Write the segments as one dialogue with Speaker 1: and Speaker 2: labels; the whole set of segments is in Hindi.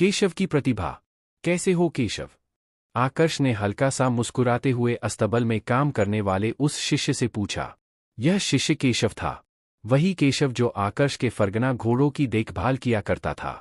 Speaker 1: केशव की प्रतिभा। कैसे हो केशव? आकर्ष ने हल्का सा मुस्कुराते हुए अस्तबल में काम करने वाले उस शिष्य से पूछा। यह शिष्य केशव था, वही केशव जो आकर्ष के फरगना घोड़ों की देखभाल किया करता था।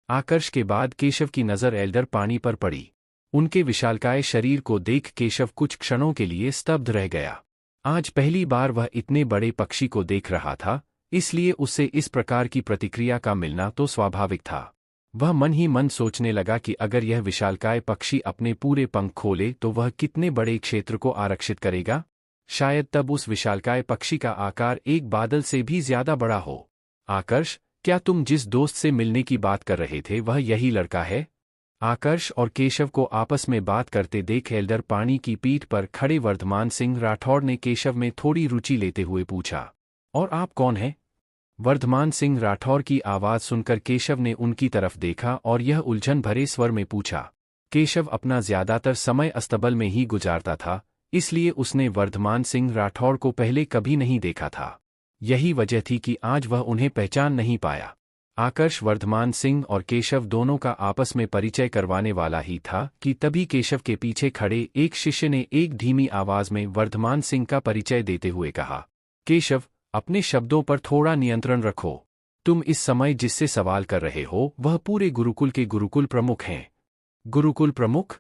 Speaker 1: आकर्ष के बाद केशव की नज़र एल्डर पानी पर पड़ी। उनके विशालकाय शरीर को देख केशव कुछ क्षणों के लिए स्तब्ध रह गया। आज पहली बार वह इतने बड़े पक्षी को देख रहा था, इसलिए उससे इस प्रकार की प्रतिक्रिया का मिलना तो स्वाभाविक था। वह मन ही मन सोचने लगा कि अगर यह विशालकाय पक्षी अपने पूरे पंख खोले तो वह कितने बड़े क्षेत्र को आरक्षित करेगा। शायद तब उस विशालकाय पक्षी का आकार एक बादल से भी ज्यादा बड़ा हो। आकर्ष, क्या तुम जिस दोस्त से मिलने की बात कर रहे थे वह यही लड़का है? आकर्ष और केशव को आपस में बात करते देख एल्डर पानी की पीठ पर खड़े वर्धमान सिंह राठौड़ ने केशव में थोड़ी रुचि लेते हुए पूछा। और आप कौन हैं? वर्धमान सिंह राठौर की आवाज सुनकर केशव ने उनकी तरफ देखा और यह उलझन भरे स्वर में पूछा। केशव अपना ज्यादातर समय अस्तबल में ही गुजारता था, इसलिए उसने वर्धमान सिंह राठौर को पहले कभी नहीं देखा था। यही वजह थी कि आज वह उन्हें पहचान नहीं पाया। आकर्ष वर्धमान सिंह और केशव दोनों का आपस में परिचय करवाने वाला ही था कि तभी केशव के पीछे खड़े एक शिष्य ने एक धीमी आवाज में वर्धमान सिंह का परिचय देते हुए कहा। केशव, अपने शब्दों पर थोड़ा नियंत्रण रखो। तुम इस समय जिससे सवाल कर रहे हो वह पूरे गुरुकुल के गुरुकुल प्रमुख हैं। गुरुकुल प्रमुख?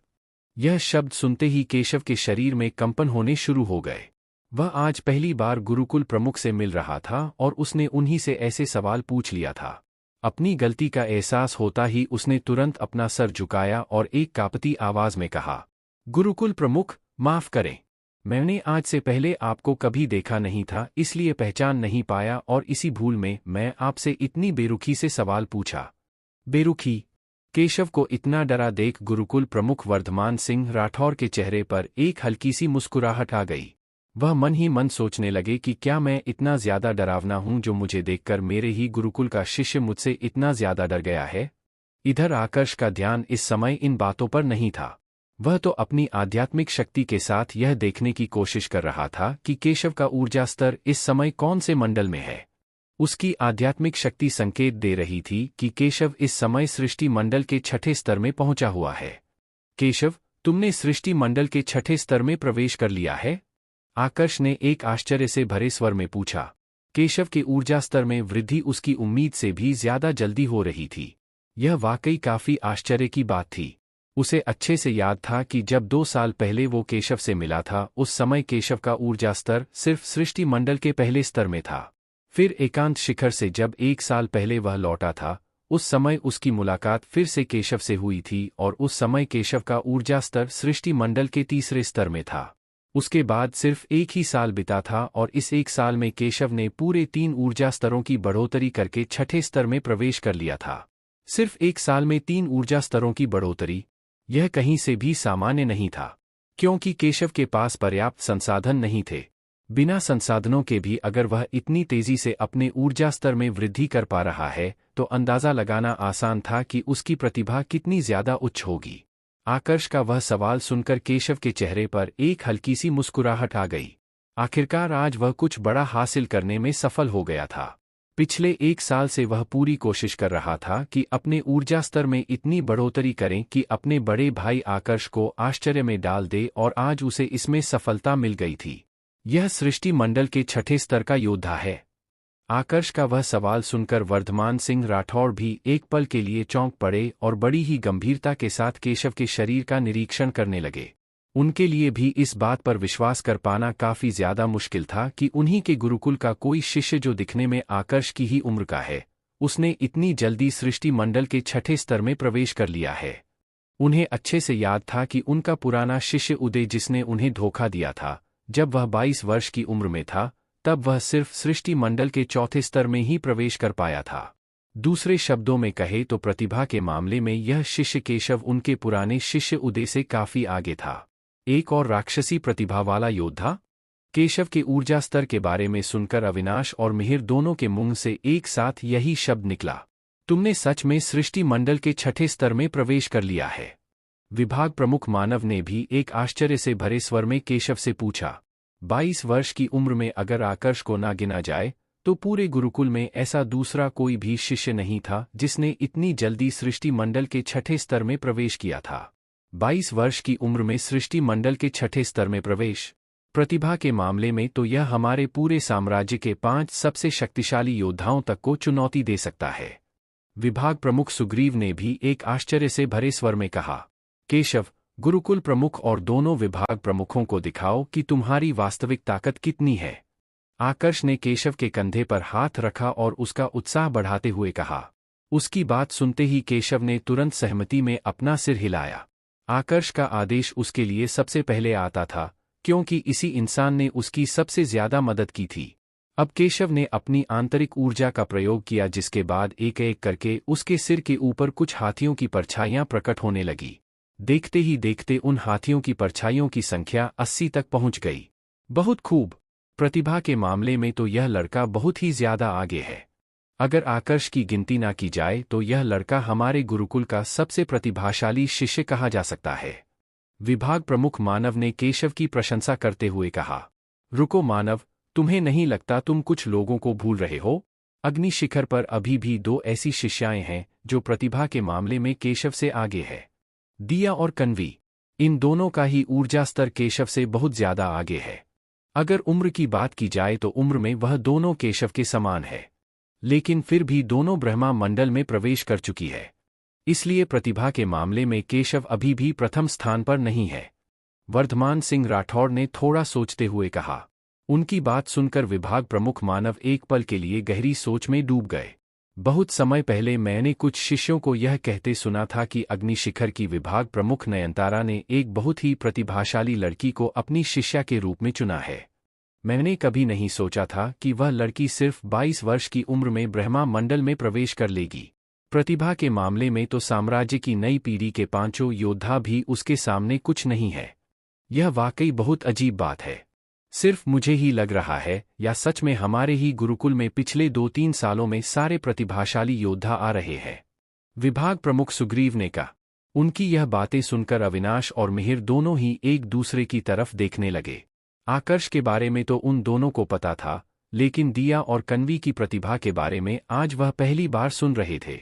Speaker 1: यह शब्द सुनते ही केशव के शरीर में कंपन होने शुरू हो गए। वह आज पहली बार गुरुकुल प्रमुख से मिल रहा था और उसने उन्हीं से ऐसे सवाल पूछ लिया था। अपनी गलती का एहसास होता ही उसने तुरंत अपना सर झुकाया और एक कांपती आवाज में कहा, गुरुकुल प्रमुख, माफ करें। मैंने आज से पहले आपको कभी देखा नहीं था, इसलिए पहचान नहीं पाया और इसी भूल में मैं आपसे इतनी बेरुखी से सवाल पूछा। बेरुखी? केशव को इतना डरा देख गुरुकुल प्रमुख वर्धमान सिंह राठौर के चेहरे पर एक हल्की सी मुस्कुराहट आ गई। वह मन ही मन सोचने लगे कि क्या मैं इतना ज्यादा डरावना हूं जो मुझे देखकर मेरे ही गुरुकुल का शिष्य मुझसे इतना ज्यादा डर गया है। इधर आकर्ष का ध्यान इस समय इन बातों पर नहीं था। वह तो अपनी आध्यात्मिक शक्ति के साथ यह देखने की कोशिश कर रहा था कि केशव का ऊर्जा स्तर इस समय कौन से मंडल में है। उसकी आध्यात्मिक शक्ति संकेत दे रही थी कि केशव इस समय सृष्टि मंडल के छठे स्तर में पहुंचा हुआ है। केशव, तुमने सृष्टि मंडल के छठे स्तर में प्रवेश कर लिया है? आकर्ष ने एक आश्चर्य से भरे स्वर में पूछा। केशव के ऊर्जा स्तर में वृद्धि उसकी उम्मीद से भी ज्यादा जल्दी हो रही थी। यह वाकई काफी आश्चर्य की बात थी। उसे अच्छे से याद था कि जब 2 साल पहले वो केशव से मिला था उस समय केशव का ऊर्जा स्तर सिर्फ सृष्टि मंडल के पहले स्तर में था। फिर एकांत शिखर से जब 1 साल पहले वह लौटा था उस समय उसकी मुलाकात फिर से केशव से हुई थी और उस समय केशव का ऊर्जा स्तर सृष्टि मंडल के तीसरे स्तर में था। उसके बाद सिर्फ 1 ही साल बीता था और इस 1 साल में केशव ने पूरे 3 ऊर्जा स्तरों की बढ़ोतरी करके छठे स्तर में प्रवेश कर लिया था। सिर्फ 1 साल में 3 ऊर्जा स्तरों की बढ़ोतरी, यह कहीं से भी सामान्य नहीं था, क्योंकि केशव के पास पर्याप्त संसाधन नहीं थे। बिना संसाधनों के भी अगर वह इतनी तेजी से अपने ऊर्जा स्तर में वृद्धि कर पा रहा है तो अंदाजा लगाना आसान था कि उसकी प्रतिभा कितनी ज्यादा उच्च होगी। आकर्ष का वह सवाल सुनकर केशव के चेहरे पर एक हल्की सी मुस्कुराहट आ गई। आखिरकार आज वह कुछ बड़ा हासिल करने में सफल हो गया था। पिछले 1 साल से वह पूरी कोशिश कर रहा था कि अपने ऊर्जा स्तर में इतनी बढ़ोतरी करें कि अपने बड़े भाई आकर्ष को आश्चर्य में डाल दे और आज उसे इसमें सफलता मिल गई थी। यह सृष्टि मंडल के छठे स्तर का योद्धा है। आकर्ष का वह सवाल सुनकर वर्धमान सिंह राठौड़ भी एक पल के लिए चौंक पड़े और बड़ी ही गंभीरता के साथ केशव के शरीर का निरीक्षण करने लगे। उनके लिए भी इस बात पर विश्वास कर पाना काफी ज्यादा मुश्किल था कि उन्हीं के गुरुकुल का कोई शिष्य जो दिखने में आकर्ष की ही उम्र का है, उसने इतनी जल्दी सृष्टि मंडल के छठे स्तर में प्रवेश कर लिया है। उन्हें अच्छे से याद था कि उनका पुराना शिष्य उदय जिसने उन्हें धोखा दिया था जब वह 22 वर्ष की उम्र में था, तब वह सिर्फ सृष्टि मंडल के चौथे स्तर में ही प्रवेश कर पाया था। दूसरे शब्दों में कहे तो प्रतिभा के मामले में यह शिष्य केशव उनके पुराने शिष्य उदय से काफी आगे था। एक और राक्षसी प्रतिभा वाला योद्धा? केशव के ऊर्जा स्तर के बारे में सुनकर अविनाश और मिहिर दोनों के मुंह से एक साथ यही शब्द निकला। तुमने सच में सृष्टि मंडल के छठे स्तर में प्रवेश कर लिया है? विभाग प्रमुख मानव ने भी एक आश्चर्य से भरे स्वर में केशव से पूछा। 22 वर्ष की उम्र में अगर आकर्ष को ना गिना जाए तो पूरे गुरुकुल में ऐसा दूसरा कोई भी शिष्य नहीं था जिसने इतनी जल्दी सृष्टि मंडल के छठे स्तर में प्रवेश किया था। 22 वर्ष की उम्र में सृष्टि मंडल के छठे स्तर में प्रवेश। प्रतिभा के मामले में तो यह हमारे पूरे साम्राज्य के 5 सबसे शक्तिशाली योद्धाओं तक को चुनौती दे सकता है। विभाग प्रमुख सुग्रीव ने भी एक आश्चर्य से भरे स्वर में कहा, केशव, गुरुकुल प्रमुख और दोनों विभाग प्रमुखों को दिखाओ कि तुम्हारी वास्तविक ताकत कितनी है। आकर्ष ने केशव के कंधे पर हाथ रखा और उसका उत्साह बढ़ाते हुए कहा। उसकी बात सुनते ही केशव ने तुरंत सहमति में अपना सिर हिलाया। आकर्ष का आदेश उसके लिए सबसे पहले आता था, क्योंकि इसी इंसान ने उसकी सबसे ज्यादा मदद की थी। अब केशव ने अपनी आंतरिक ऊर्जा का प्रयोग किया, जिसके बाद एक एक करके उसके सिर के ऊपर कुछ हाथियों की परछाइयां प्रकट होने लगी। देखते ही देखते उन हाथियों की परछाइयों की संख्या 80 तक पहुंच गई। बहुत खूब। प्रतिभा के मामले में तो यह लड़का बहुत ही ज्यादा आगे है। अगर आकर्ष की गिनती ना की जाए तो यह लड़का हमारे गुरुकुल का सबसे प्रतिभाशाली शिष्य कहा जा सकता है। विभाग प्रमुख मानव ने केशव की प्रशंसा करते हुए कहा। रुको मानव, तुम्हें नहीं लगता तुम कुछ लोगों को भूल रहे हो? अग्नि शिखर पर अभी भी 2 ऐसी शिष्याएं हैं जो प्रतिभा के मामले में केशव से आगे है। दिया और कन्वी। इन दोनों का ही ऊर्जा स्तर केशव से बहुत ज्यादा आगे है। अगर उम्र की बात की जाए तो उम्र में वह दोनों केशव के समान है, लेकिन फिर भी दोनों ब्रह्मा मंडल में प्रवेश कर चुकी है। इसलिए प्रतिभा के मामले में केशव अभी भी प्रथम स्थान पर नहीं है। वर्धमान सिंह राठौड़ ने थोड़ा सोचते हुए कहा। उनकी बात सुनकर विभाग प्रमुख मानव एक पल के लिए गहरी सोच में डूब गए। बहुत समय पहले मैंने कुछ शिष्यों को यह कहते सुना था कि अग्निशिखर की विभाग प्रमुख नयनतारा ने एक बहुत ही प्रतिभाशाली लड़की को अपनी शिष्या के रूप में चुना है। मैंने कभी नहीं सोचा था कि वह लड़की सिर्फ 22 वर्ष की उम्र में ब्रह्मा मंडल में प्रवेश कर लेगी। प्रतिभा के मामले में तो साम्राज्य की नई पीढ़ी के 5 योद्धा भी उसके सामने कुछ नहीं है। यह वाकई बहुत अजीब बात है। सिर्फ मुझे ही लग रहा है या सच में हमारे ही गुरुकुल में पिछले 2-3 सालों में सारे प्रतिभाशाली योद्धा आ रहे हैं? विभाग प्रमुख सुग्रीव ने कहा। उनकी यह बातें सुनकर अविनाश और मिहिर दोनों ही एक दूसरे की तरफ देखने लगे। आकर्ष के बारे में तो उन दोनों को पता था, लेकिन दिया और कन्वी की प्रतिभा के बारे में आज वह पहली बार सुन रहे थे।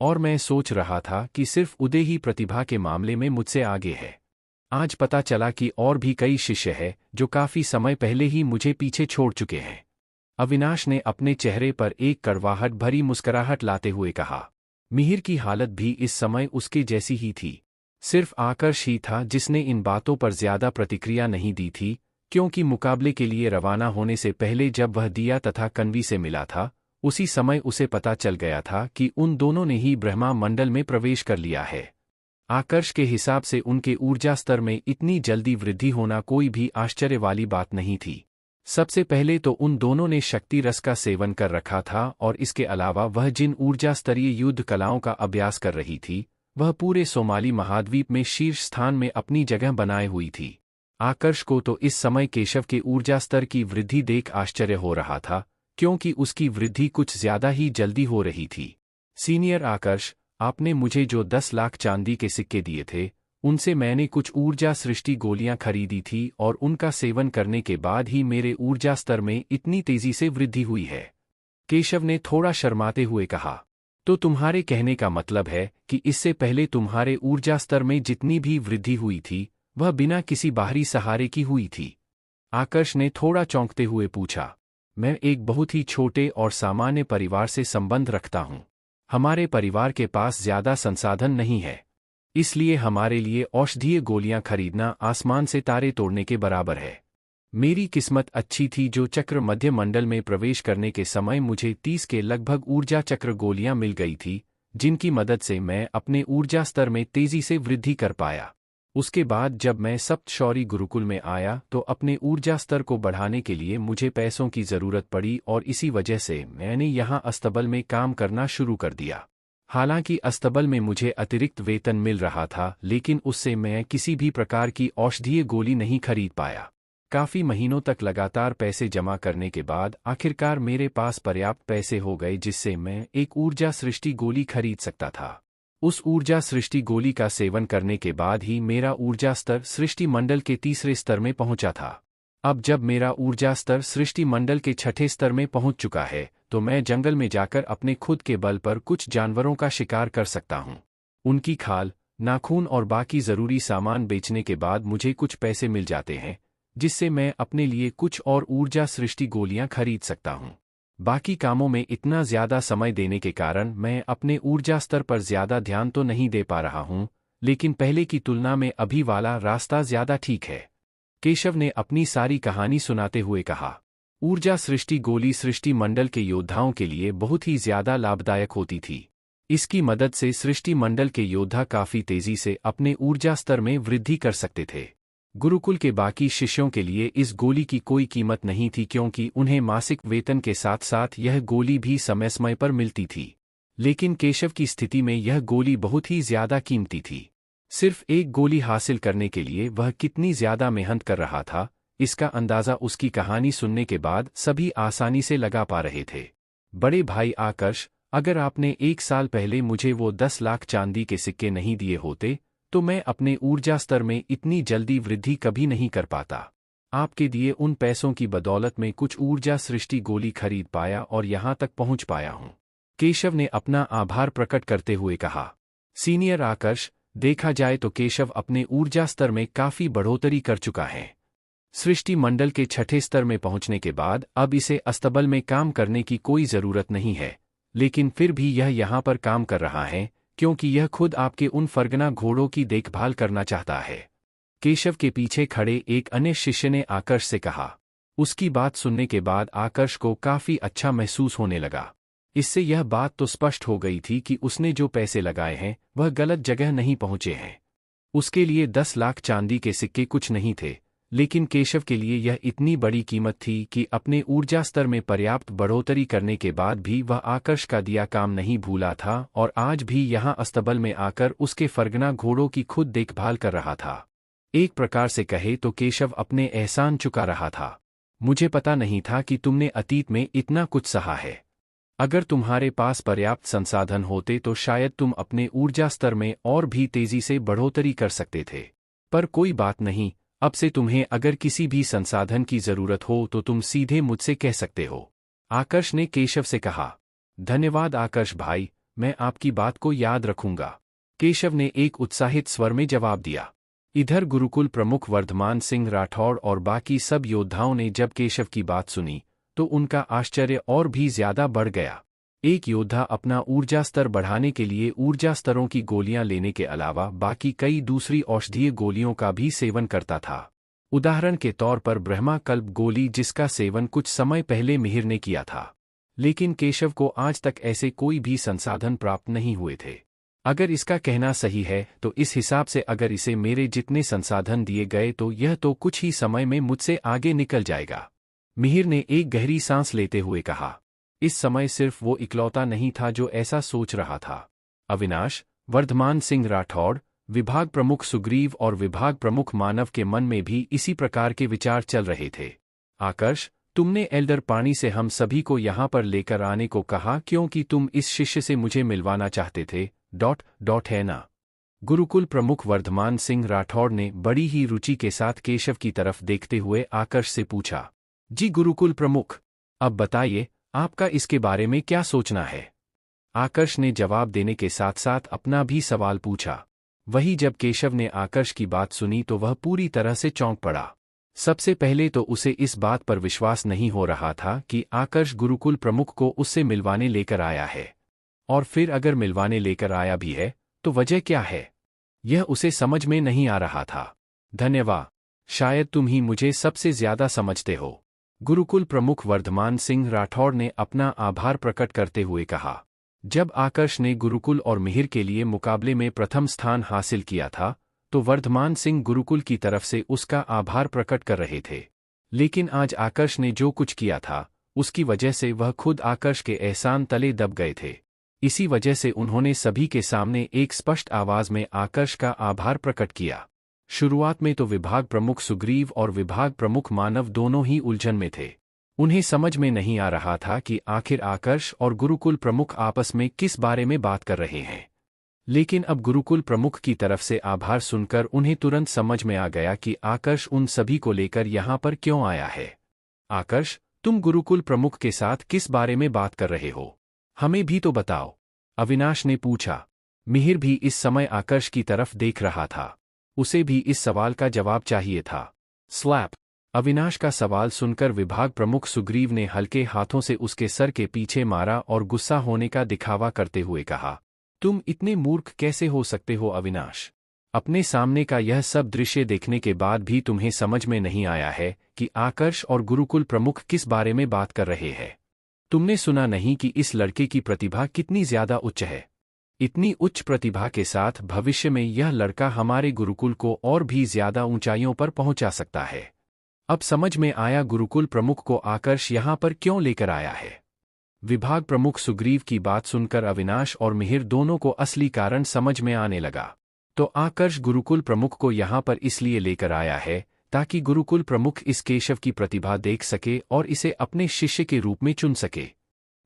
Speaker 1: और मैं सोच रहा था कि सिर्फ उदय ही प्रतिभा के मामले में मुझसे आगे है। आज पता चला कि और भी कई शिष्य हैं जो काफी समय पहले ही मुझे पीछे छोड़ चुके हैं। अविनाश ने अपने चेहरे पर एक कड़वाहट भरी मुस्कुराहट लाते हुए कहा। मिहिर की हालत भी इस समय उसके जैसी ही थी। सिर्फ आकर्ष ही था जिसने इन बातों पर ज्यादा प्रतिक्रिया नहीं दी थी, क्योंकि मुकाबले के लिए रवाना होने से पहले जब वह दिया तथा कन्वी से मिला था, उसी समय उसे पता चल गया था कि उन दोनों ने ही ब्रह्मा मंडल में प्रवेश कर लिया है। आकर्ष के हिसाब से उनके ऊर्जा स्तर में इतनी जल्दी वृद्धि होना कोई भी आश्चर्य वाली बात नहीं थी। सबसे पहले तो उन दोनों ने शक्ति रस का सेवन कर रखा था और इसके अलावा वह जिन ऊर्जा स्तरीय युद्ध कलाओं का अभ्यास कर रही थी, वह पूरे सोमाली महाद्वीप में शीर्ष स्थान में अपनी जगह बनाए हुई थी। आकर्ष को तो इस समय केशव के ऊर्जा स्तर की वृद्धि देख आश्चर्य हो रहा था, क्योंकि उसकी वृद्धि कुछ ज्यादा ही जल्दी हो रही थी। सीनियर आकर्ष, आपने मुझे जो 10 लाख चांदी के सिक्के दिए थे, उनसे मैंने कुछ ऊर्जा सृष्टि गोलियां खरीदी थी और उनका सेवन करने के बाद ही मेरे ऊर्जा स्तर में इतनी तेजी से वृद्धि हुई है। केशव ने थोड़ा शर्माते हुए कहा। तो तुम्हारे कहने का मतलब है कि इससे पहले तुम्हारे ऊर्जा स्तर में जितनी भी वृद्धि हुई थी, वह बिना किसी बाहरी सहारे की हुई थी? आकर्ष ने थोड़ा चौंकते हुए पूछा। मैं एक बहुत ही छोटे और सामान्य परिवार से संबंध रखता हूँ। हमारे परिवार के पास ज्यादा संसाधन नहीं है, इसलिए हमारे लिए औषधीय गोलियां खरीदना आसमान से तारे तोड़ने के बराबर है। मेरी किस्मत अच्छी थी जो चक्र मध्य मंडल में प्रवेश करने के समय मुझे 30 के लगभग ऊर्जा चक्र गोलियां मिल गई थी, जिनकी मदद से मैं अपने ऊर्जा स्तर में तेजी से वृद्धि कर पाया। उसके बाद जब मैं सप्तशौरी गुरुकुल में आया तो अपने ऊर्जा स्तर को बढ़ाने के लिए मुझे पैसों की जरूरत पड़ी और इसी वजह से मैंने यहाँ अस्तबल में काम करना शुरू कर दिया। हालांकि अस्तबल में मुझे अतिरिक्त वेतन मिल रहा था, लेकिन उससे मैं किसी भी प्रकार की औषधीय गोली नहीं खरीद पाया। काफी महीनों तक लगातार पैसे जमा करने के बाद आखिरकार मेरे पास पर्याप्त पैसे हो गए जिससे मैं एक ऊर्जा सृष्टि गोली खरीद सकता था। उस ऊर्जा सृष्टि गोली का सेवन करने के बाद ही मेरा ऊर्जा स्तर सृष्टि मंडल के तीसरे स्तर में पहुंचा था। अब जब मेरा ऊर्जा स्तर सृष्टि मंडल के छठे स्तर में पहुंच चुका है, तो मैं जंगल में जाकर अपने खुद के बल पर कुछ जानवरों का शिकार कर सकता हूं। उनकी खाल, नाखून और बाकी जरूरी सामान बेचने के बाद मुझे कुछ पैसे मिल जाते हैं, जिससे मैं अपने लिए कुछ और ऊर्जा सृष्टि गोलियां खरीद सकता हूं। बाकी कामों में इतना ज्यादा समय देने के कारण मैं अपने ऊर्जा स्तर पर ज्यादा ध्यान तो नहीं दे पा रहा हूं, लेकिन पहले की तुलना में अभी वाला रास्ता ज्यादा ठीक है। केशव ने अपनी सारी कहानी सुनाते हुए कहा। ऊर्जा सृष्टि गोली सृष्टि मंडल के योद्धाओं के लिए बहुत ही ज्यादा लाभदायक होती थी। इसकी मदद से सृष्टि मंडल के योद्धा काफी तेजी से अपने ऊर्जा स्तर में वृद्धि कर सकते थे। गुरुकुल के बाकी शिष्यों के लिए इस गोली की कोई कीमत नहीं थी, क्योंकि उन्हें मासिक वेतन के साथ साथ यह गोली भी समय समय पर मिलती थी। लेकिन केशव की स्थिति में यह गोली बहुत ही ज्यादा कीमती थी। सिर्फ एक गोली हासिल करने के लिए वह कितनी ज्यादा मेहनत कर रहा था, इसका अंदाजा उसकी कहानी सुनने के बाद सभी आसानी से लगा पा रहे थे। बड़े भाई आकर्ष, अगर आपने 1 साल पहले मुझे वो 10 लाख चांदी के सिक्के नहीं दिए होते, तो मैं अपने ऊर्जा स्तर में इतनी जल्दी वृद्धि कभी नहीं कर पाता। आपके दिए उन पैसों की बदौलत में कुछ ऊर्जा सृष्टि गोली खरीद पाया और यहां तक पहुंच पाया हूं। केशव ने अपना आभार प्रकट करते हुए कहा। सीनियर आकर्ष, देखा जाए तो केशव अपने ऊर्जा स्तर में काफी बढ़ोतरी कर चुका है। सृष्टि मंडल के छठे स्तर में पहुंचने के बाद अब इसे अस्तबल में काम करने की कोई जरूरत नहीं है, लेकिन फिर भी यह यहां पर काम कर रहा है, क्योंकि यह खुद आपके उन फरगना घोड़ों की देखभाल करना चाहता है। केशव के पीछे खड़े एक अन्य शिष्य ने आकर्ष से कहा। उसकी बात सुनने के बाद आकर्ष को काफी अच्छा महसूस होने लगा। इससे यह बात तो स्पष्ट हो गई थी कि उसने जो पैसे लगाए हैं वह गलत जगह नहीं पहुंचे हैं। उसके लिए 10 लाख चांदी के सिक्के कुछ नहीं थे, लेकिन केशव के लिए यह इतनी बड़ी कीमत थी कि अपने ऊर्जा स्तर में पर्याप्त बढ़ोतरी करने के बाद भी वह आकर्ष का दिया काम नहीं भूला था और आज भी यहां अस्तबल में आकर उसके फरगना घोड़ों की खुद देखभाल कर रहा था। एक प्रकार से कहे तो केशव अपने एहसान चुका रहा था। मुझे पता नहीं था कि तुमने अतीत में इतना कुछ सहा है। अगर तुम्हारे पास पर्याप्त संसाधन होते तो शायद तुम अपने ऊर्जा स्तर में और भी तेजी से बढ़ोतरी कर सकते थे। पर कोई बात नहीं, अब से तुम्हें अगर किसी भी संसाधन की जरूरत हो तो तुम सीधे मुझसे कह सकते हो। आकर्ष ने केशव से कहा। धन्यवाद आकर्ष भाई, मैं आपकी बात को याद रखूंगा, केशव ने एक उत्साहित स्वर में जवाब दिया। इधर गुरुकुल प्रमुख वर्धमान सिंह राठौड़ और बाकी सब योद्धाओं ने जब केशव की बात सुनी तो उनका आश्चर्य और भी ज्यादा बढ़ गया। एक योद्धा अपना ऊर्जा स्तर बढ़ाने के लिए ऊर्जा स्तरों की गोलियां लेने के अलावा बाकी कई दूसरी औषधीय गोलियों का भी सेवन करता था। उदाहरण के तौर पर ब्रह्मा कल्प गोली, जिसका सेवन कुछ समय पहले मिहिर ने किया था, लेकिन केशव को आज तक ऐसे कोई भी संसाधन प्राप्त नहीं हुए थे। अगर इसका कहना सही है तो इस हिसाब से अगर इसे मेरे जितने संसाधन दिए गए तो यह तो कुछ ही समय में मुझसे आगे निकल जाएगा, मिहिर ने एक गहरी सांस लेते हुए कहा। इस समय सिर्फ वो इकलौता नहीं था जो ऐसा सोच रहा था। अविनाश, वर्धमान सिंह राठौड़, विभाग प्रमुख सुग्रीव और विभाग प्रमुख मानव के मन में भी इसी प्रकार के विचार चल रहे थे। आकर्ष, तुमने एल्डर पाणी से हम सभी को यहाँ पर लेकर आने को कहा क्योंकि तुम इस शिष्य से मुझे मिलवाना चाहते थे, है ना? गुरुकुल प्रमुख वर्धमान सिंह राठौड़ ने बड़ी ही रुचि के साथ केशव की तरफ देखते हुए आकर्ष से पूछा। जी गुरुकुल प्रमुख, अब बताइए आपका इसके बारे में क्या सोचना है? आकर्ष ने जवाब देने के साथ साथ अपना भी सवाल पूछा। वही जब केशव ने आकर्ष की बात सुनी तो वह पूरी तरह से चौंक पड़ा। सबसे पहले तो उसे इस बात पर विश्वास नहीं हो रहा था कि आकर्ष गुरुकुल प्रमुख को उससे मिलवाने लेकर आया है, और फिर अगर मिलवाने लेकर आया भी है तो वजह क्या है, यह उसे समझ में नहीं आ रहा था। धन्यवाद, शायद तुम ही मुझे सबसे ज्यादा समझते हो, गुरुकुल प्रमुख वर्धमान सिंह राठौड़ ने अपना आभार प्रकट करते हुए कहा। जब आकर्ष ने गुरुकुल और मिहिर के लिए मुकाबले में प्रथम स्थान हासिल किया था तो वर्धमान सिंह गुरुकुल की तरफ से उसका आभार प्रकट कर रहे थे, लेकिन आज आकर्ष ने जो कुछ किया था उसकी वजह से वह खुद आकर्ष के एहसान तले दब गए थे। इसी वजह से उन्होंने सभी के सामने एक स्पष्ट आवाज में आकर्ष का आभार प्रकट किया। शुरुआत में तो विभाग प्रमुख सुग्रीव और विभाग प्रमुख मानव दोनों ही उलझन में थे। उन्हें समझ में नहीं आ रहा था कि आखिर आकर्ष और गुरुकुल प्रमुख आपस में किस बारे में बात कर रहे हैं। लेकिन अब गुरुकुल प्रमुख की तरफ से आभार सुनकर उन्हें तुरंत समझ में आ गया कि आकर्ष उन सभी को लेकर यहाँ पर क्यों आया है। आकर्ष, तुम गुरुकुल प्रमुख के साथ किस बारे में बात कर रहे हो? हमें भी तो बताओ, अविनाश ने पूछा। मिहिर भी इस समय आकर्ष की तरफ देख रहा था। उसे भी इस सवाल का जवाब चाहिए था। स्लैप। अविनाश का सवाल सुनकर विभाग प्रमुख सुग्रीव ने हल्के हाथों से उसके सर के पीछे मारा और गुस्सा होने का दिखावा करते हुए कहा, तुम इतने मूर्ख कैसे हो सकते हो अविनाश? अपने सामने का यह सब दृश्य देखने के बाद भी तुम्हें समझ में नहीं आया है कि आकर्ष और गुरुकुल प्रमुख किस बारे में बात कर रहे हैं? तुमने सुना नहीं कि इस लड़के की प्रतिभा कितनी ज्यादा उच्च है? इतनी उच्च प्रतिभा के साथ भविष्य में यह लड़का हमारे गुरुकुल को और भी ज्यादा ऊंचाइयों पर पहुंचा सकता है। अब समझ में आया गुरुकुल प्रमुख को आकर्ष यहाँ पर क्यों लेकर आया है। विभाग प्रमुख सुग्रीव की बात सुनकर अविनाश और मिहिर दोनों को असली कारण समझ में आने लगा। तो आकर्ष गुरुकुल प्रमुख को यहाँ पर इसलिए लेकर आया है ताकि गुरुकुल प्रमुख इस केशव की प्रतिभा देख सके और इसे अपने शिष्य के रूप में चुन सके।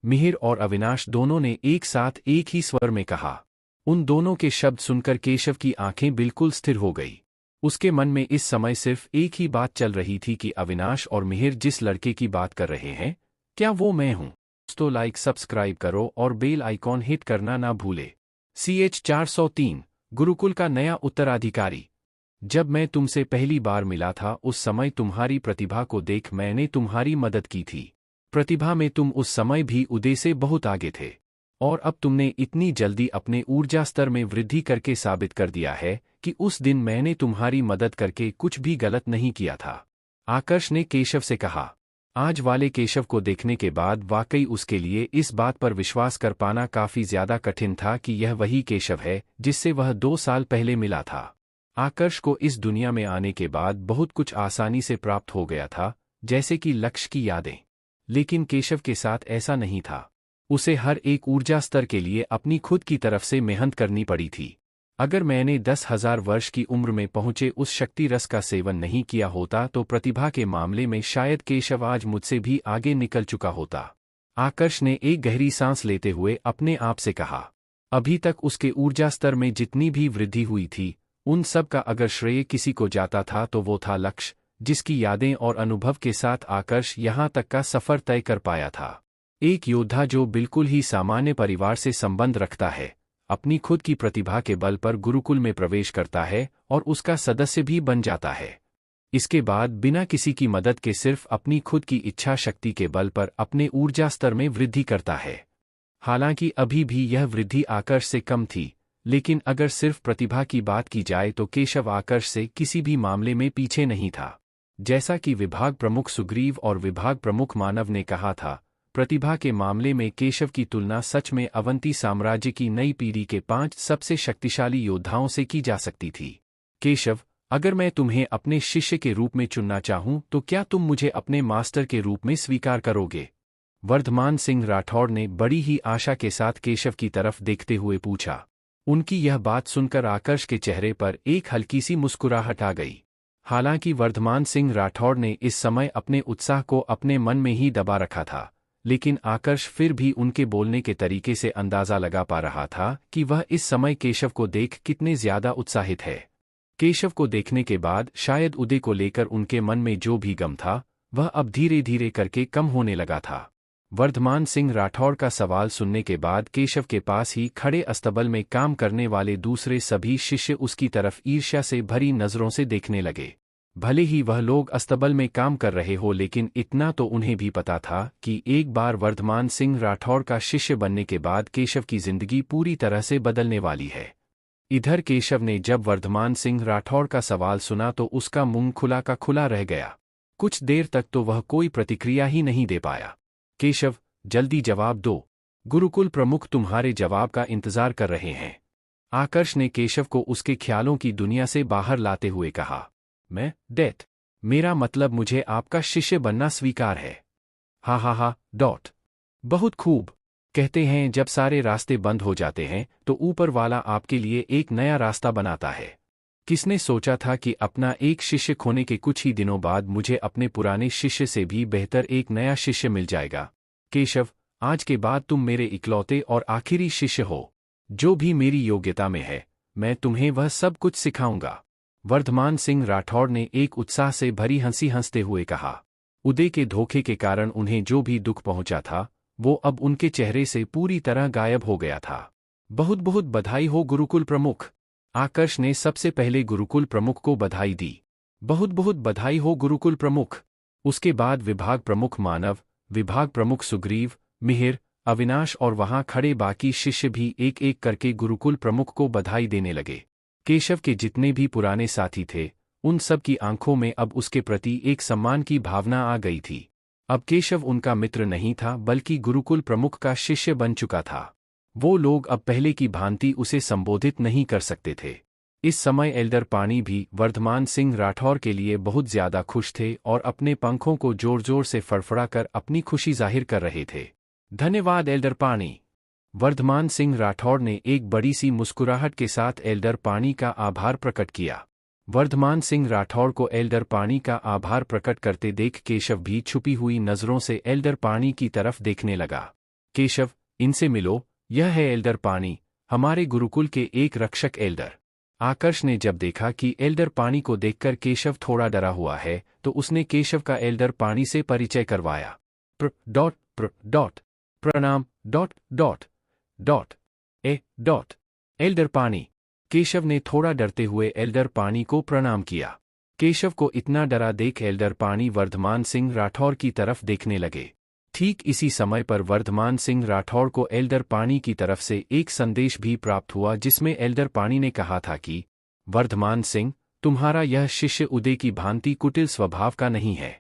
Speaker 1: मिहिर और अविनाश दोनों ने एक साथ एक ही स्वर में कहा। उन दोनों के शब्द सुनकर केशव की आंखें बिल्कुल स्थिर हो गई। उसके मन में इस समय सिर्फ एक ही बात चल रही थी कि अविनाश और मिहिर जिस लड़के की बात कर रहे हैं, क्या वो मैं हूं? तो लाइक सब्सक्राइब करो और बेल आइकॉन हिट करना ना भूले। CH 403 गुरुकुल का नया उत्तराधिकारी। जब मैं तुमसे पहली बार मिला था उस समय तुम्हारी प्रतिभा को देख मैंने तुम्हारी मदद की थी। प्रतिभा में तुम उस समय भी उदय से बहुत आगे थे और अब तुमने इतनी जल्दी अपने ऊर्जा स्तर में वृद्धि करके साबित कर दिया है कि उस दिन मैंने तुम्हारी मदद करके कुछ भी गलत नहीं किया था। आकर्ष ने केशव से कहा। आज वाले केशव को देखने के बाद वाकई उसके लिए इस बात पर विश्वास कर पाना काफी ज्यादा कठिन था कि यह वही केशव है जिससे वह 2 साल पहले मिला था। आकर्ष को इस दुनिया में आने के बाद बहुत कुछ आसानी से प्राप्त हो गया था, जैसे कि लक्ष्य की यादें। लेकिन केशव के साथ ऐसा नहीं था। उसे हर एक ऊर्जा स्तर के लिए अपनी खुद की तरफ से मेहनत करनी पड़ी थी। अगर मैंने 10,000 वर्ष की उम्र में पहुंचे उस शक्ति रस का सेवन नहीं किया होता तो प्रतिभा के मामले में शायद केशव आज मुझसे भी आगे निकल चुका होता। आकर्ष ने एक गहरी सांस लेते हुए अपने आप से कहा। अभी तक उसके ऊर्जा स्तर में जितनी भी वृद्धि हुई थी, उन सब का अगर श्रेय किसी को जाता था तो वो था लक्ष्य, जिसकी यादें और अनुभव के साथ आकर्ष यहाँ तक का सफर तय कर पाया था। एक योद्धा जो बिल्कुल ही सामान्य परिवार से संबंध रखता है, अपनी खुद की प्रतिभा के बल पर गुरुकुल में प्रवेश करता है और उसका सदस्य भी बन जाता है। इसके बाद बिना किसी की मदद के सिर्फ अपनी खुद की इच्छा शक्ति के बल पर अपने ऊर्जा स्तर में वृद्धि करता है। हालांकि अभी भी यह वृद्धि आकर्ष से कम थी, लेकिन अगर सिर्फ प्रतिभा की बात की जाए तो केशव आकर्ष से किसी भी मामले में पीछे नहीं था। जैसा कि विभाग प्रमुख सुग्रीव और विभाग प्रमुख मानव ने कहा था, प्रतिभा के मामले में केशव की तुलना सच में अवंती साम्राज्य की नई पीढ़ी के 5 सबसे शक्तिशाली योद्धाओं से की जा सकती थी। केशव, अगर मैं तुम्हें अपने शिष्य के रूप में चुनना चाहूं तो क्या तुम मुझे अपने मास्टर के रूप में स्वीकार करोगे? वर्धमान सिंह राठौड़ ने बड़ी ही आशा के साथ केशव की तरफ देखते हुए पूछा। उनकी यह बात सुनकर आकर्ष के चेहरे पर एक हल्की सी मुस्कुराहट आ गई। हालांकि वर्धमान सिंह राठौड़ ने इस समय अपने उत्साह को अपने मन में ही दबा रखा था, लेकिन आकर्ष फिर भी उनके बोलने के तरीके से अंदाजा लगा पा रहा था कि वह इस समय केशव को देख कितने ज्यादा उत्साहित है। केशव को देखने के बाद शायद उदय को लेकर उनके मन में जो भी गम था, वह अब धीरे धीरे करके कम होने लगा था। वर्धमान सिंह राठौड़ का सवाल सुनने के बाद केशव के पास ही खड़े अस्तबल में काम करने वाले दूसरे सभी शिष्य उसकी तरफ ईर्ष्या से भरी नजरों से देखने लगे। भले ही वह लोग अस्तबल में काम कर रहे हो, लेकिन इतना तो उन्हें भी पता था कि एक बार वर्धमान सिंह राठौड़ का शिष्य बनने के बाद केशव की जिंदगी पूरी तरह से बदलने वाली है। इधर केशव ने जब वर्धमान सिंह राठौड़ का सवाल सुना तो उसका मुंह खुला का खुला रह गया। कुछ देर तक तो वह कोई प्रतिक्रिया ही नहीं दे पाया। केशव, जल्दी जवाब दो, गुरुकुल प्रमुख तुम्हारे जवाब का इंतजार कर रहे हैं। आकर्ष ने केशव को उसके ख्यालों की दुनिया से बाहर लाते हुए कहा। मैं डेथ, मेरा मतलब मुझे आपका शिष्य बनना स्वीकार है। हा हा हा डॉट। बहुत खूब। कहते हैं जब सारे रास्ते बंद हो जाते हैं तो ऊपर वाला आपके लिए एक नया रास्ता बनाता है। किसने सोचा था कि अपना एक शिष्य खोने के कुछ ही दिनों बाद मुझे अपने पुराने शिष्य से भी बेहतर एक नया शिष्य मिल जाएगा। केशव, आज के बाद तुम मेरे इकलौते और आखिरी शिष्य हो। जो भी मेरी योग्यता में है मैं तुम्हें वह सब कुछ सिखाऊंगा। वर्धमान सिंह राठौड़ ने एक उत्साह से भरी हंसी हंसते हुए कहा। उदय के धोखे के कारण उन्हें जो भी दुख पहुंचा था वो अब उनके चेहरे से पूरी तरह गायब हो गया था। बहुत बहुत बधाई हो गुरुकुल प्रमुख। आकर्ष ने सबसे पहले गुरुकुल प्रमुख को बधाई दी। बहुत बहुत बधाई हो गुरुकुल प्रमुख। उसके बाद विभाग प्रमुख मानव, विभाग प्रमुख सुग्रीव, मिहिर, अविनाश और वहां खड़े बाकी शिष्य भी एक एक करके गुरुकुल प्रमुख को बधाई देने लगे। केशव के जितने भी पुराने साथी थे उन सब की आंखों में अब उसके प्रति एक सम्मान की भावना आ गई थी। अब केशव उनका मित्र नहीं था बल्कि गुरुकुल प्रमुख का शिष्य बन चुका था। वो लोग अब पहले की भांति उसे संबोधित नहीं कर सकते थे। इस समय एल्डर पानी भी वर्धमान सिंह राठौर के लिए बहुत ज्यादा खुश थे और अपने पंखों को जोर जोर से फड़फड़ाकर अपनी खुशी जाहिर कर रहे थे। धन्यवाद एल्डर पानी। वर्धमान सिंह राठौर ने एक बड़ी सी मुस्कुराहट के साथ एल्डर पानी का आभार प्रकट किया। वर्धमान सिंह राठौर को एल्डर पानी का आभार प्रकट करते देख केशव भी छुपी हुई नजरों से एल्डर पानी की तरफ देखने लगा। केशव, इनसे मिलो, यह है एल्डर पानी, हमारे गुरुकुल के एक रक्षक एल्डर। आकर्ष ने जब देखा कि एल्डर पानी को देखकर केशव थोड़ा डरा हुआ है तो उसने केशव का एल्डर पानी से परिचय करवाया। प्रणाम एल्डर पानी। केशव ने थोड़ा डरते हुए एल्डर पानी को प्रणाम किया। केशव को इतना डरा देख एल्डर पानी वर्धमान सिंह राठौर की तरफ देखने लगे। ठीक इसी समय पर वर्धमान सिंह राठौर को एल्डर पानी की तरफ से एक संदेश भी प्राप्त हुआ जिसमें एल्डर पानी ने कहा था कि वर्धमान सिंह, तुम्हारा यह शिष्य उदय की भांति कुटिल स्वभाव का नहीं है।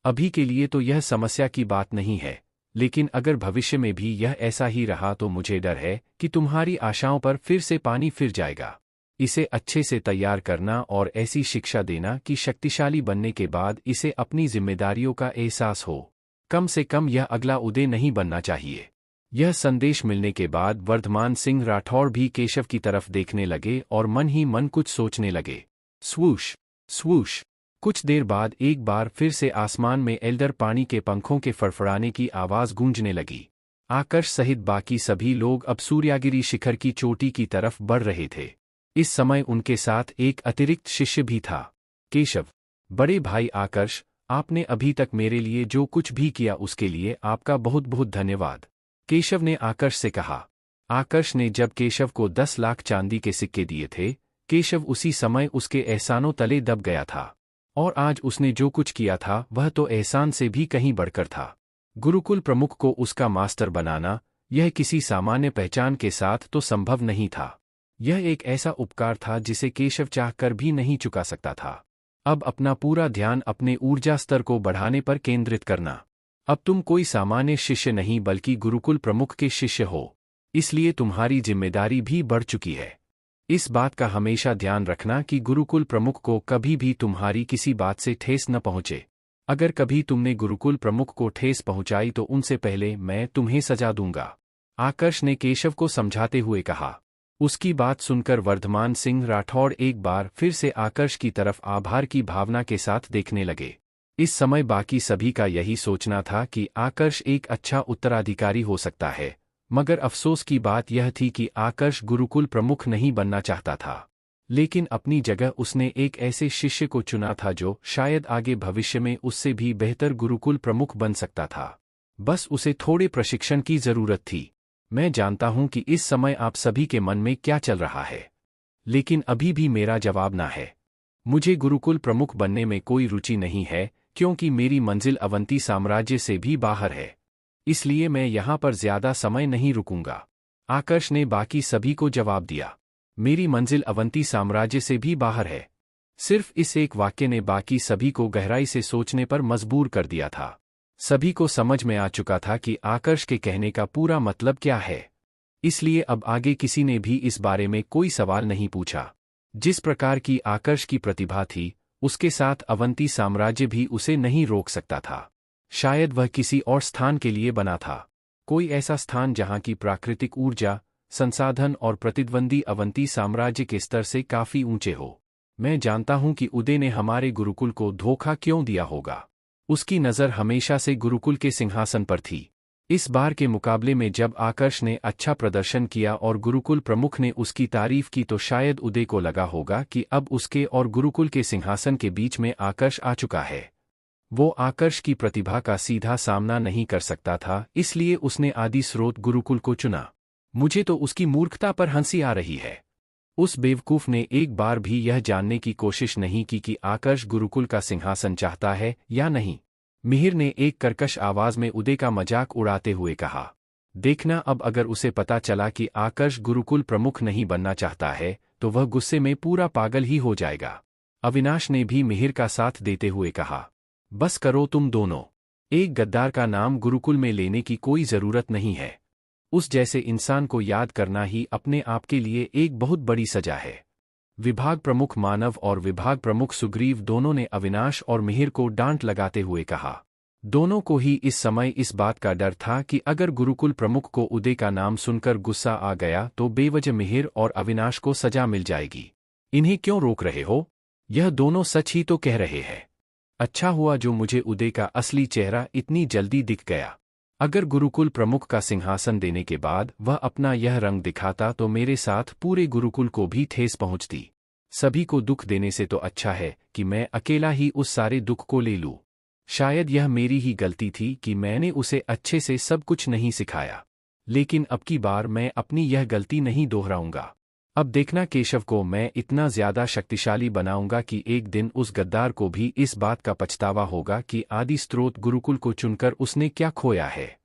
Speaker 1: अभी के लिए तो यह समस्या की बात नहीं है, लेकिन अगर भविष्य में भी यह ऐसा ही रहा तो मुझे डर है कि तुम्हारी आशाओं पर फिर से पानी फिर जाएगा। इसे अच्छे से तैयार करना और ऐसी शिक्षा देना कि शक्तिशाली बनने के बाद इसे अपनी जिम्मेदारियों का एहसास हो। कम से कम यह अगला उदय नहीं बनना चाहिए। यह संदेश मिलने के बाद वर्धमान सिंह राठौर भी केशव की तरफ देखने लगे और मन ही मन कुछ सोचने लगे। स्वूश स्वूश। कुछ देर बाद एक बार फिर से आसमान में एल्डर पानी के पंखों के फड़फड़ाने की आवाज गूंजने लगी। आकर्ष सहित बाकी सभी लोग अब सूर्यागिरी शिखर की चोटी की तरफ बढ़ रहे थे। इस समय उनके साथ एक अतिरिक्त शिष्य भी था। केशव, बड़े भाई आकर्ष, आपने अभी तक मेरे लिए जो कुछ भी किया उसके लिए आपका बहुत बहुत धन्यवाद, केशव ने आकर्ष से कहा। आकर्ष ने जब केशव को 10 लाख चांदी के सिक्के दिए थे, केशव उसी समय उसके एहसानों तले दब गया था। और आज उसने जो कुछ किया था वह तो एहसान से भी कहीं बढ़कर था। गुरुकुल प्रमुख को उसका मास्टर बनाना, यह किसी सामान्य पहचान के साथ तो संभव नहीं था। यह एक ऐसा उपकार था जिसे केशव चाहकर भी नहीं चुका सकता था। अब अपना पूरा ध्यान अपने ऊर्जा स्तर को बढ़ाने पर केंद्रित करना। अब तुम कोई सामान्य शिष्य नहीं बल्कि गुरुकुल प्रमुख के शिष्य हो, इसलिए तुम्हारी जिम्मेदारी भी बढ़ चुकी है। इस बात का हमेशा ध्यान रखना कि गुरुकुल प्रमुख को कभी भी तुम्हारी किसी बात से ठेस न पहुंचे। अगर कभी तुमने गुरुकुल प्रमुख को ठेस पहुंचाई तो उनसे पहले मैं तुम्हें सजा दूंगा, आकर्ष ने केशव को समझाते हुए कहा। उसकी बात सुनकर वर्धमान सिंह राठौड़ एक बार फिर से आकर्ष की तरफ आभार की भावना के साथ देखने लगे। इस समय बाकी सभी का यही सोचना था कि आकर्ष एक अच्छा उत्तराधिकारी हो सकता है, मगर अफसोस की बात यह थी कि आकर्ष गुरुकुल प्रमुख नहीं बनना चाहता था। लेकिन अपनी जगह उसने एक ऐसे शिष्य को चुना था जो शायद आगे भविष्य में उससे भी बेहतर गुरुकुल प्रमुख बन सकता था। बस उसे थोड़े प्रशिक्षण की जरूरत थी। मैं जानता हूं कि इस समय आप सभी के मन में क्या चल रहा है, लेकिन अभी भी मेरा जवाब ना है। मुझे गुरुकुल प्रमुख बनने में कोई रुचि नहीं है, क्योंकि मेरी मंजिल अवंती साम्राज्य से भी बाहर है। इसलिए मैं यहाँ पर ज्यादा समय नहीं रुकूंगा, आकर्ष ने बाकी सभी को जवाब दिया। मेरी मंजिल अवंती साम्राज्य से भी बाहर है। सिर्फ इस एक वाक्य ने बाकी सभी को गहराई से सोचने पर मजबूर कर दिया था। सभी को समझ में आ चुका था कि आकर्ष के कहने का पूरा मतलब क्या है। इसलिए अब आगे किसी ने भी इस बारे में कोई सवाल नहीं पूछा। जिस प्रकार की आकर्ष की प्रतिभा थी, उसके साथ अवंती साम्राज्य भी उसे नहीं रोक सकता था। शायद वह किसी और स्थान के लिए बना था, कोई ऐसा स्थान जहां की प्राकृतिक ऊर्जा, संसाधन और प्रतिद्वंदी अवंती साम्राज्य के स्तर से काफी ऊंचे हो। मैं जानता हूं कि उदय ने हमारे गुरुकुल को धोखा क्यों दिया होगा। उसकी नजर हमेशा से गुरुकुल के सिंहासन पर थी, इस बार के मुकाबले में जब आकर्ष ने अच्छा प्रदर्शन किया और गुरुकुल प्रमुख ने उसकी तारीफ की तो शायद उदय को लगा होगा कि अब उसके और गुरुकुल के सिंहासन के बीच में आकर्ष आ चुका है। वो आकर्ष की प्रतिभा का सीधा सामना नहीं कर सकता था, इसलिए उसने आदि स्रोत गुरुकुल को चुना। मुझे तो उसकी मूर्खता पर हंसी आ रही है। उस बेवकूफ ने एक बार भी यह जानने की कोशिश नहीं की कि आकर्ष गुरुकुल का सिंहासन चाहता है या नहीं। मिहिर ने एक कर्कश आवाज में उदय का मजाक उड़ाते हुए कहा। देखना, अब अगर उसे पता चला कि आकर्ष गुरुकुल प्रमुख नहीं बनना चाहता है तो वह गुस्से में पूरा पागल ही हो जाएगा। अविनाश ने भी मिहिर का साथ देते हुए कहा, बस करो तुम दोनों। एक गद्दार का नाम गुरुकुल में लेने की कोई जरूरत नहीं है। उस जैसे इंसान को याद करना ही अपने आप के लिए एक बहुत बड़ी सजा है। विभाग प्रमुख मानव और विभाग प्रमुख सुग्रीव दोनों ने अविनाश और मिहिर को डांट लगाते हुए कहा। दोनों को ही इस समय इस बात का डर था कि अगर गुरुकुल प्रमुख को उदय का नाम सुनकर गुस्सा आ गया तो बेवजह मिहिर और अविनाश को सजा मिल जाएगी। इन्हें क्यों रोक रहे हो? यह दोनों सच ही तो कह रहे हैं। अच्छा हुआ जो मुझे उदय का असली चेहरा इतनी जल्दी दिख गया। अगर गुरुकुल प्रमुख का सिंहासन देने के बाद वह अपना यह रंग दिखाता तो मेरे साथ पूरे गुरुकुल को भी ठेस पहुंचती। सभी को दुख देने से तो अच्छा है कि मैं अकेला ही उस सारे दुख को ले लूं। शायद यह मेरी ही गलती थी कि मैंने उसे अच्छे से सब कुछ नहीं सिखाया, लेकिन अब की बार मैं अपनी यह गलती नहीं दोहराऊंगा। अब देखना केशव को मैं इतना ज्यादा शक्तिशाली बनाऊंगा कि एक दिन उस गद्दार को भी इस बात का पछतावा होगा कि आदि स्रोत गुरुकुल को चुनकर उसने क्या खोया है।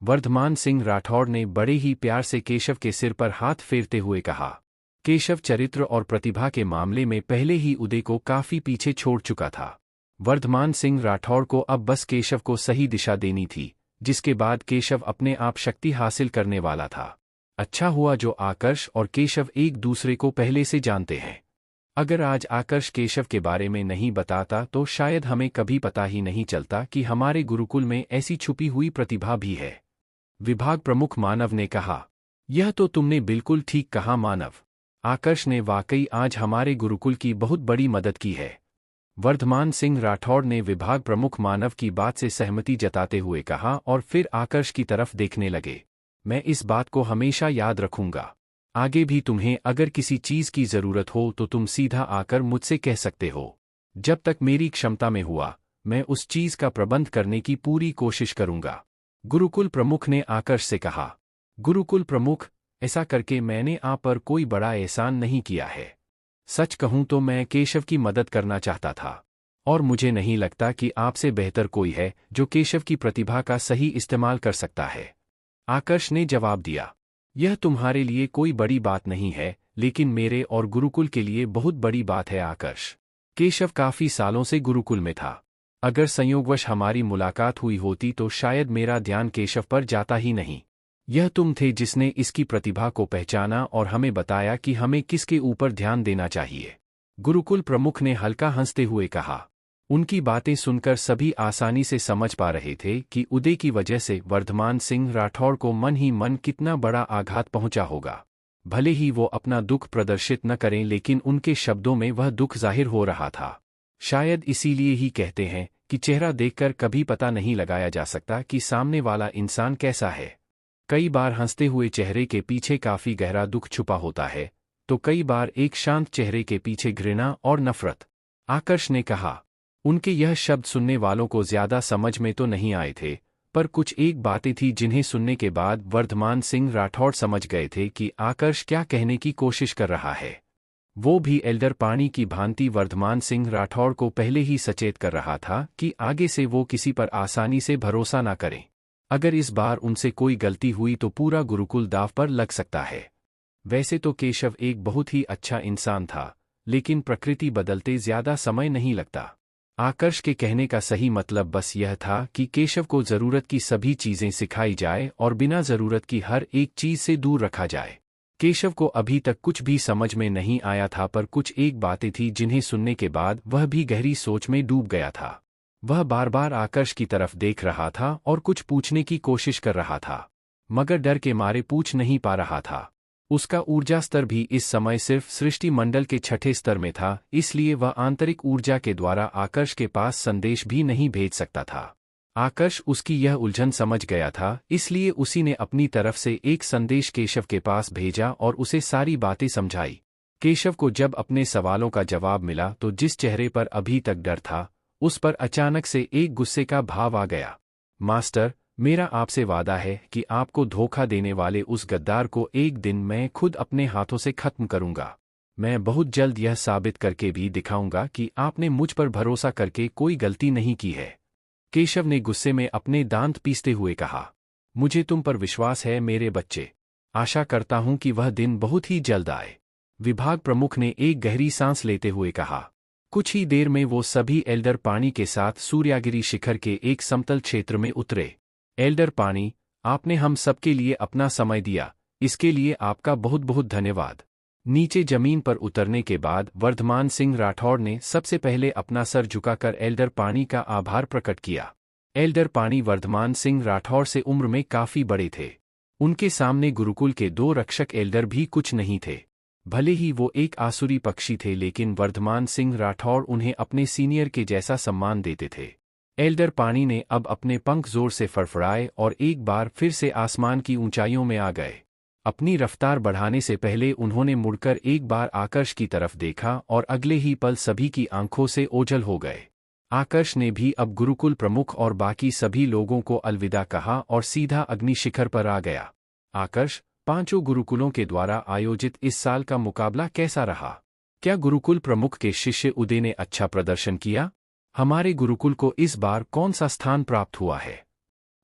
Speaker 1: वर्धमान सिंह राठौड़ ने बड़े ही प्यार से केशव के सिर पर हाथ फेरते हुए कहा। केशव चरित्र और प्रतिभा के मामले में पहले ही उदय को काफी पीछे छोड़ चुका था। वर्धमान सिंह राठौड़ को अब बस केशव को सही दिशा देनी थी, जिसके बाद केशव अपने आप शक्ति हासिल करने वाला था। अच्छा हुआ जो आकर्ष और केशव एक दूसरे को पहले से जानते हैं। अगर आज आकर्ष केशव के बारे में नहीं बताता तो शायद हमें कभी पता ही नहीं चलता कि हमारे गुरुकुल में ऐसी छुपी हुई प्रतिभा भी है। विभाग प्रमुख मानव ने कहा। यह तो तुमने बिल्कुल ठीक कहा मानव। आकर्ष ने वाकई आज हमारे गुरुकुल की बहुत बड़ी मदद की है। वर्धमान सिंह राठौड़ ने विभाग प्रमुख मानव की बात से सहमति जताते हुए कहा और फिर आकर्ष की तरफ देखने लगे। मैं इस बात को हमेशा याद रखूंगा। आगे भी तुम्हें अगर किसी चीज की जरूरत हो तो तुम सीधा आकर मुझसे कह सकते हो। जब तक मेरी क्षमता में हुआ मैं उस चीज का प्रबंध करने की पूरी कोशिश करूंगा। गुरुकुल प्रमुख ने आकर्ष से कहा। गुरुकुल प्रमुख, ऐसा करके मैंने आप पर कोई बड़ा एहसान नहीं किया है। सच कहूं तो मैं केशव की मदद करना चाहता था, और मुझे नहीं लगता कि आपसे बेहतर कोई है जो केशव की प्रतिभा का सही इस्तेमाल कर सकता है। आकर्ष ने जवाब दिया। यह तुम्हारे लिए कोई बड़ी बात नहीं है, लेकिन मेरे और गुरुकुल के लिए बहुत बड़ी बात है आकर्ष। केशव काफी सालों से गुरुकुल में था। अगर संयोगवश हमारी मुलाकात हुई होती तो शायद मेरा ध्यान केशव पर जाता ही नहीं। यह तुम थे जिसने इसकी प्रतिभा को पहचाना और हमें बताया कि हमें किसके ऊपर ध्यान देना चाहिए। गुरुकुल प्रमुख ने हल्का हंसते हुए कहा। उनकी बातें सुनकर सभी आसानी से समझ पा रहे थे कि उदय की वजह से वर्धमान सिंह राठौड़ को मन ही मन कितना बड़ा आघात पहुंचा होगा। भले ही वो अपना दुख प्रदर्शित न करें, लेकिन उनके शब्दों में वह दुख जाहिर हो रहा था। शायद इसीलिए ही कहते हैं कि चेहरा देखकर कभी पता नहीं लगाया जा सकता कि सामने वाला इंसान कैसा है। कई बार हंसते हुए चेहरे के पीछे काफी गहरा दुख छुपा होता है, तो कई बार एक शांत चेहरे के पीछे घृणा और नफरत। आकर्ष ने कहा। उनके यह शब्द सुनने वालों को ज्यादा समझ में तो नहीं आए थे, पर कुछ एक बातें थी जिन्हें सुनने के बाद वर्धमान सिंह राठौड़ समझ गए थे कि आकर्ष क्या कहने की कोशिश कर रहा है। वो भी एल्डर पानी की भांति वर्धमान सिंह राठौड़ को पहले ही सचेत कर रहा था कि आगे से वो किसी पर आसानी से भरोसा ना करें। अगर इस बार उनसे कोई गलती हुई तो पूरा गुरुकुल दांव पर लग सकता है। वैसे तो केशव एक बहुत ही अच्छा इंसान था, लेकिन प्रकृति बदलते ज्यादा समय नहीं लगता। आकर्ष के कहने का सही मतलब बस यह था कि केशव को जरूरत की सभी चीजें सिखाई जाए और बिना जरूरत की हर एक चीज से दूर रखा जाए। केशव को अभी तक कुछ भी समझ में नहीं आया था, पर कुछ एक बातें थी जिन्हें सुनने के बाद वह भी गहरी सोच में डूब गया था। वह बार बार आकर्ष की तरफ देख रहा था और कुछ पूछने की कोशिश कर रहा था, मगर डर के मारे पूछ नहीं पा रहा था। उसका ऊर्जा स्तर भी इस समय सिर्फ सृष्टि मंडल के छठे स्तर में था, इसलिए वह आंतरिक ऊर्जा के द्वारा आकर्ष के पास संदेश भी नहीं भेज सकता था। आकर्ष उसकी यह उलझन समझ गया था, इसलिए उसी ने अपनी तरफ से एक संदेश केशव के पास भेजा और उसे सारी बातें समझाई। केशव को जब अपने सवालों का जवाब मिला तो जिस चेहरे पर अभी तक डर था, उस पर अचानक से एक गुस्से का भाव आ गया। मास्टर, मेरा आपसे वादा है कि आपको धोखा देने वाले उस गद्दार को एक दिन मैं खुद अपने हाथों से खत्म करूंगा। मैं बहुत जल्द यह साबित करके भी दिखाऊंगा कि आपने मुझ पर भरोसा करके कोई गलती नहीं की है। केशव ने गुस्से में अपने दांत पीसते हुए कहा, मुझे तुम पर विश्वास है मेरे बच्चे। आशा करता हूं कि वह दिन बहुत ही जल्द आए। विभाग प्रमुख ने एक गहरी सांस लेते हुए कहा। कुछ ही देर में वो सभी एल्डर पानी के साथ सूर्यागिरी शिखर के एक समतल क्षेत्र में उतरे। एल्डर पानी, आपने हम सबके लिए अपना समय दिया, इसके लिए आपका बहुत बहुत धन्यवाद। नीचे जमीन पर उतरने के बाद वर्धमान सिंह राठौड़ ने सबसे पहले अपना सर झुकाकर एल्डर पानी का आभार प्रकट किया। एल्डर पानी वर्धमान सिंह राठौड़ से उम्र में काफी बड़े थे। उनके सामने गुरुकुल के 2 रक्षक एल्डर भी कुछ नहीं थे। भले ही वो एक आसुरी पक्षी थे, लेकिन वर्धमान सिंह राठौड़ उन्हें अपने सीनियर के जैसा सम्मान देते थे। एल्डर पानी ने अब अपने पंख जोर से फड़फड़ाए और एक बार फिर से आसमान की ऊंचाइयों में आ गए। अपनी रफ्तार बढ़ाने से पहले उन्होंने मुड़कर एक बार आकर्ष की तरफ देखा और अगले ही पल सभी की आंखों से ओझल हो गए। आकर्ष ने भी अब गुरुकुल प्रमुख और बाकी सभी लोगों को अलविदा कहा और सीधा अग्नि शिखर पर आ गया। आकर्ष, 5 गुरुकुलों के द्वारा आयोजित इस साल का मुकाबला कैसा रहा? क्या गुरुकुल प्रमुख के शिष्य उदय ने अच्छा प्रदर्शन किया? हमारे गुरुकुल को इस बार कौन सा स्थान प्राप्त हुआ है?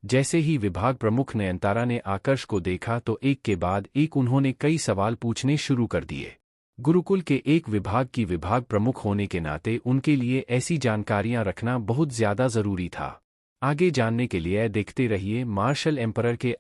Speaker 1: जैसे ही विभाग प्रमुख नयनतारा ने आकर्ष को देखा तो एक के बाद एक उन्होंने कई सवाल पूछने शुरू कर दिए। गुरुकुल के एक विभाग की विभाग प्रमुख होने के नाते उनके लिए ऐसी जानकारियां रखना बहुत ज्यादा जरूरी था। आगे जानने के लिए देखते रहिए मार्शल एम्परर के